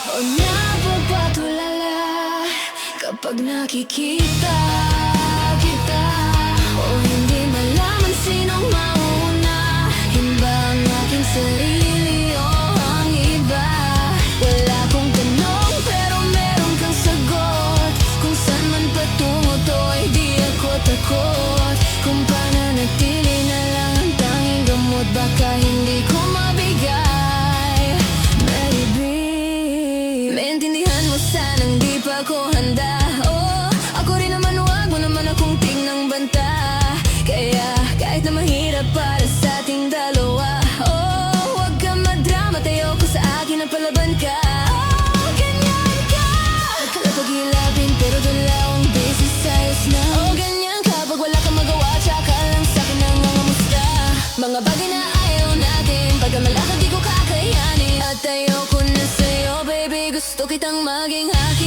O napapatulala kapag nakikita kita. O hindi malaman sinong mauunahin ba ang aking sarili o ang iba. Wala akong tanong pero meron kang sagot. Kung saan man patungo to ay di ako takot. Kung pananatili na lang ang tanging gamot, baka hindi ko mabigay. Maybe maintindihan mo sanang di pa ako handa. Oh, ako rin naman, wag mo naman akong tingnang banta. Kaya kahit na mahirap para sa ating dalawa, oh, wag ka madrama, tayo ko sa akin at palaban ka. Oh, ganyan ka, pagkalapag-ilapin pero dalawang beses ayos na. Oh, ganyan ka, pag wala kang magawa, tsaka lang sa'kin ang nangamusta. Mga bagay na ayaw natin, pagkamalakad di ko kakayanin. At ayoko na sa'yo, baby, gusto kitang maging akin.